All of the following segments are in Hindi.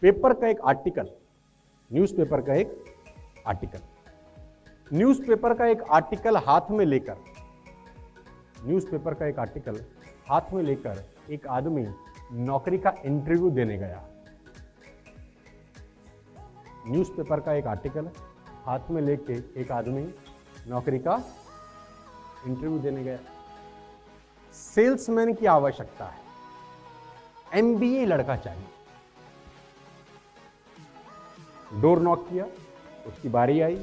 पेपर का एक आर्टिकल, न्यूज़पेपर का एक आर्टिकल, न्यूज़पेपर का एक आर्टिकल हाथ में लेकर, न्यूज़पेपर का एक आर्टिकल हाथ में लेकर एक आदमी नौकरी का इंटरव्यू देने गया। न्यूज़पेपर का एक आर्टिकल हाथ में लेके एक आदमी नौकरी का इंटरव्यू देने गया। सेल्समैन की आवश्यकता है, एमबीए लड़का चाहिए। डोर नॉक किया, उसकी बारी आई,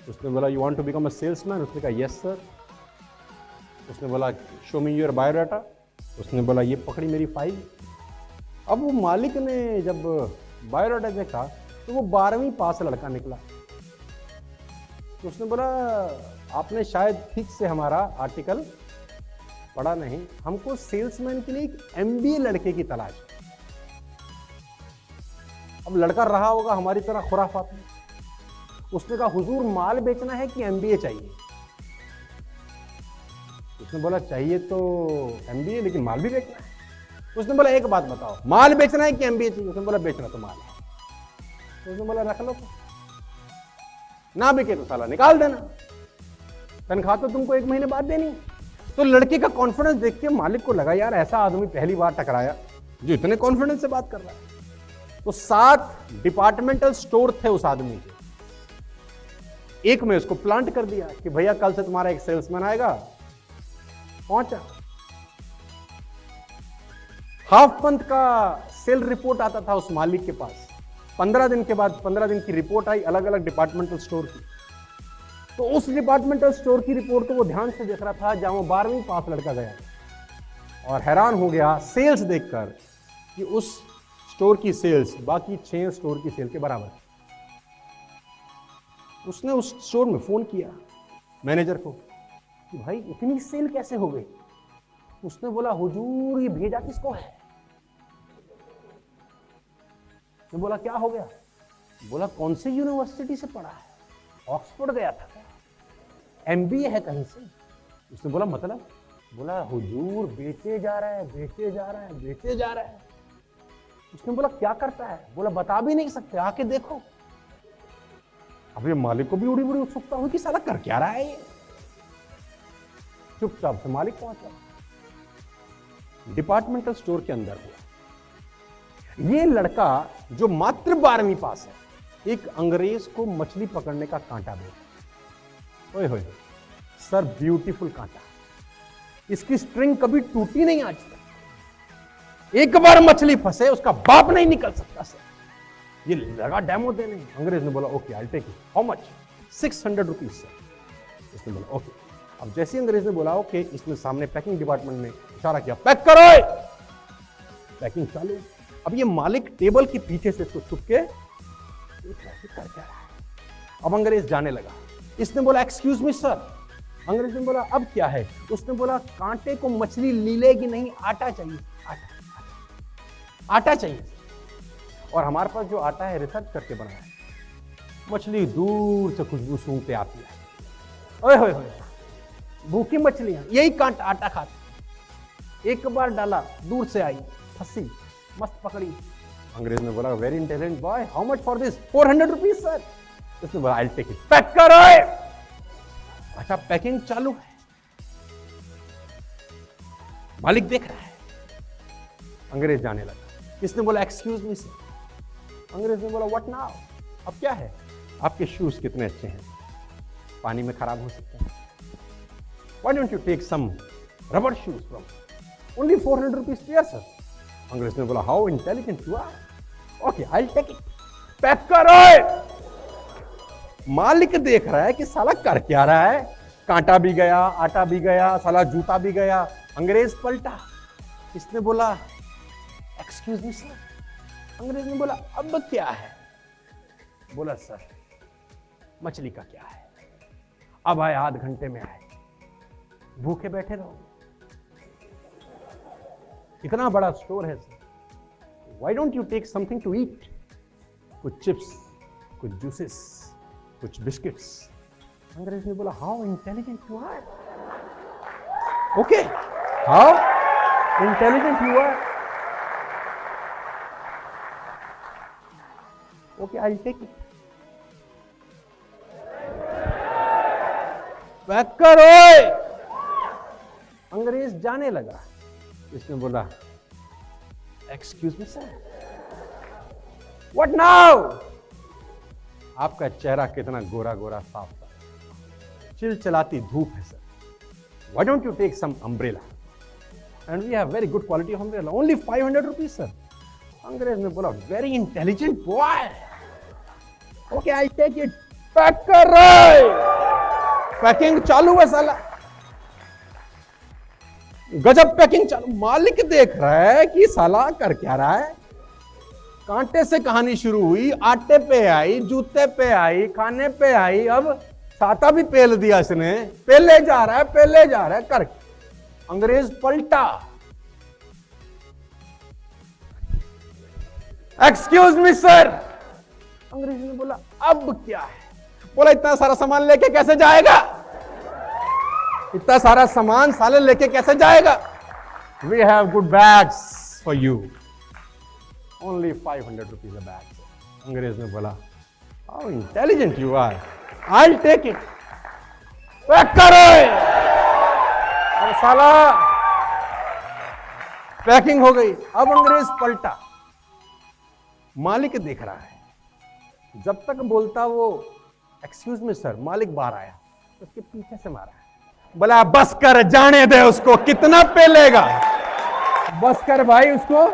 उसने बोला you want to become a salesman? उसने कहा यस सर। उसने बोला शो मी योर बायोडाटा। उसने बोला ये पकड़ी मेरी फाइल। अब वो मालिक ने जब बायोडाटा देखा तो वो 12वीं पास लड़का निकला। तो उसने बोला आपने शायद ठीक से हमारा आर्टिकल पढ़ा नहीं, हमको सेल्समैन के लिए एक एमबीए लड़के की तलाश है। अब लड़का रहा होगा हमारी तरह खुराफात में। उसने कहा हुजूर माल बेचना है कि एमबीए चाहिए? उसने बोला चाहिए तो एमबीए, लेकिन माल भी बेचना है। उसने बोला एक बात बताओ, माल बेचना है कि एमबीए चाहिए? उसने बोला बेचना तो माल है। तो उसने बोला रख लो, ना बिके तो साला निकाल देना, तनख्वाह तो तुमको 1 महीने बाद देनी। तो लड़के का कॉन्फिडेंस देख के मालिक को लगा यार ऐसा आदमी पहली बार टकराया जो इतने कॉन्फिडेंस से बात कर रहा है। तो 7 डिपार्टमेंटल स्टोर थे उस आदमी के। एक में उसको प्लांट कर दिया कि भैया कल से तुम्हारा एक सेल्समैन आएगा। पहुंचा, हाफ मंथ का सेल रिपोर्ट आता था उस मालिक के पास। 15 दिन के बाद 15 दिन की रिपोर्ट आई अलग अलग डिपार्टमेंटल स्टोर की। तो उस डिपार्टमेंटल स्टोर की रिपोर्ट को वो ध्यान से देख रहा था जहां वो 12वीं पास लड़का गया, और हैरान हो गया सेल्स देखकर कि उस स्टोर की सेल्स बाकी 6 स्टोर की सेल के बराबर। उसने उस स्टोर में फोन किया मैनेजर को कि भाई इतनी सेल कैसे हो गई? उसने बोला हुजूर ये भेजा किसको है? मैं बोला क्या हो गया? बोला कौन सी यूनिवर्सिटी से पढ़ा है? ऑक्सफोर्ड गया था, एमबीए है कहीं से? उसने बोला मतलब? बोला हुजूर बेचे जा रहा है, बेचे जा रहा है, बेचे जा रहा है। उसने बोला क्या करता है? बोला बता भी नहीं सकते, आके देखो। अब ये मालिक को भी उड़ी उड़ी उत्सुकता हुई कि साला कर क्या रहा है ये। चुपचाप से मालिक पहुंचा, डिपार्टमेंटल स्टोर के अंदर हुआ। ये लड़का जो मात्र 12वीं पास है, एक अंग्रेज को मछली पकड़ने का कांटा बेचा। ओए होए सर, ब्यूटीफुल कांटा, इसकी स्ट्रिंग कभी टूटी नहीं आज तक। एक बार मछली फंसे उसका बाप नहीं निकल सकता सर। ये लगा डेमो देने। अंग्रेज ने बोला okay I take it, how much? 600 rupees sir. उसने बोला ओके। अब जैसे अंग्रेज ने बोला ओके, इसने सामने पैकिंग डिपार्टमेंट में इशारा किया, पैक करो। पैकिंग चालू। अब ये मालिक टेबल के पीछे से इसको छुप के कर क्या रहा है। अब अंग्रेज जाने लगा। इसने बोला एक्सक्यूज मी सर। अंग्रेज ने बोला अब क्या है? उसने बोला कांटे को मछली लीलेगी नहीं, आटा चाहिए, आटा, आटा चाहिए। और हमारे पास जो आटा है रिसर्च करके बनाया है, मछली दूर से खुशबू सूंघते आती है। ओए होए होए, भूखी मछलियां यही कांटा आटा खाती। एक बार डाला, दूर से आई, फंसी, मस्त पकड़ी। अंग्रेज ने बोला very intelligent boy, how much for this? 400 rupees sir. उसने बोला I will take it, pack करो। अच्छा पैकिंग चालू है, मालिक देख रहा है। अंग्रेज जाने लगा। इसने बोला एक्सक्यूज मी सर। अंग्रेज ने बोला व्हाट नाउ? अब क्या है? आपके शूज कितने अच्छे हैं, पानी में खराब हो सकते हैं। Why don't you take some rubber shoes from only 400 rupees pair sir? अंग्रेज ने बोला how intelligent you are, okay I will take it, pack करो। मालिक देख रहा है कि साला कर क्या रहा है। कांटा भी गया, आटा भी गया, साला जूता भी गया। अंग्रेज पलटा। इसने बोला एक्सक्यूज मी सर। अंग्रेज ने बोला अब क्या है? बोला सर मछली का क्या है? अब आए, आध घंटे में आए, भूखे बैठे रहो। इतना बड़ा स्टोर है sir, why don't you take something to eat? कुछ चिप्स, कुछ जूसेस, कुछ बिस्किट्स। अंग्रेज ने बोला how intelligent you are, okay how intelligent you are. Okay I take it. Pack करो। अंग्रेज जाने लगा। इसने बोला excuse me sir, what now? आपका चेहरा कितना गोरा गोरा साफ था, चिलचिलाती धूप है sir. Why don't you take some umbrella and we have very good quality of umbrella, only 500 rupees sir. अंग्रेज ने बोला very intelligent boy, okay I take it. Pack कर रहे। पैकिंग चालू है साला, गजब पैकिंग चालू। मालिक देख रहा है कि साला कर क्या रहा है। कांटे से कहानी शुरू हुई, आटे पे आई, जूते पे आई, खाने पे आई, अब छाता भी पेल दिया इसने। पेले जा रहा है, पेले जा रहा है कर। अंग्रेज पलटा। Excuse me sir. अंग्रेज ने बोला अब क्या है? बोला इतना सारा सामान लेके कैसे जाएगा? इतना सारा सामान साले लेके कैसे जाएगा? We have good bags for you, only 500 rupees a bag. अंग्रेज ने बोला how intelligent you are, I take it. Pack करो। और साला पैकिंग हो गई। अब अंग्रेज पलटा। मालिक देख रहा है। जब तक बोलता वो एक्सक्यूज मी सर, मालिक बाहर आया, उसके पीछे से मारा। बोला बस कर, जाने दे उसको, कितना पेलेगा? बस कर भाई उसको।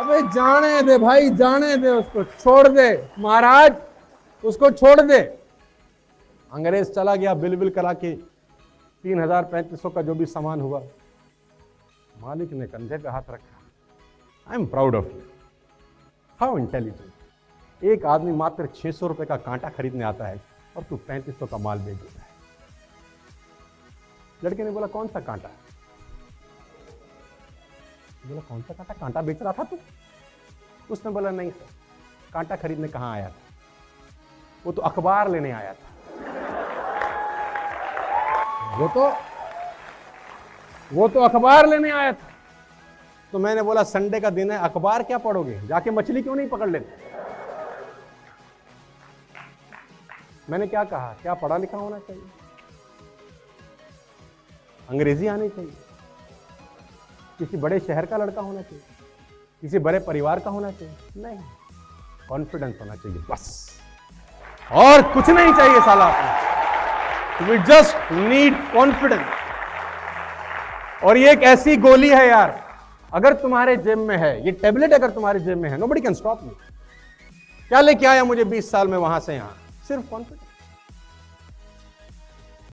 अबे जाने दे भाई, जाने दे उसको, छोड़ दे महाराज, उसको छोड़ दे। अंग्रेज चला गया बिल बिल करा के। 3,3500 का जो भी सामान हुआ, मालिक ने कंधे पे हाथ रखा। I am proud of you, how intelligent. एक आदमी मात्र 600 रुपए का कांटा खरीदने आता है और तू 3500 का माल बेच देता है। लड़के ने बोला कौन सा कांटा? बोला कौन सा कांटा? कांटा बेच रहा था तू? उसने बोला नहीं सर, कांटा खरीदने कहां आया था, वो तो अखबार लेने आया था। वो तो अखबार लेने आया था। तो मैंने बोला संडे का दिन है, अखबार क्या पढ़ोगे, जाके मछली क्यों नहीं पकड़ लेते? मैंने क्या कहा, क्या पढ़ा लिखा होना चाहिए, अंग्रेजी आनी चाहिए, किसी बड़े शहर का लड़का होना चाहिए, किसी बड़े परिवार का होना चाहिए? नहीं, कॉन्फिडेंस होना चाहिए बस, और कुछ नहीं चाहिए साला। We just need confidence. और ये एक ऐसी गोली है यार, अगर तुम्हारे जेब में है, ये टेबलेट अगर तुम्हारे जेब में है, नोबडी कैन स्टॉप मी। क्या लेके आया मुझे 20 साल में वहां से यहां? सिर्फ कॉन्फिडेंस।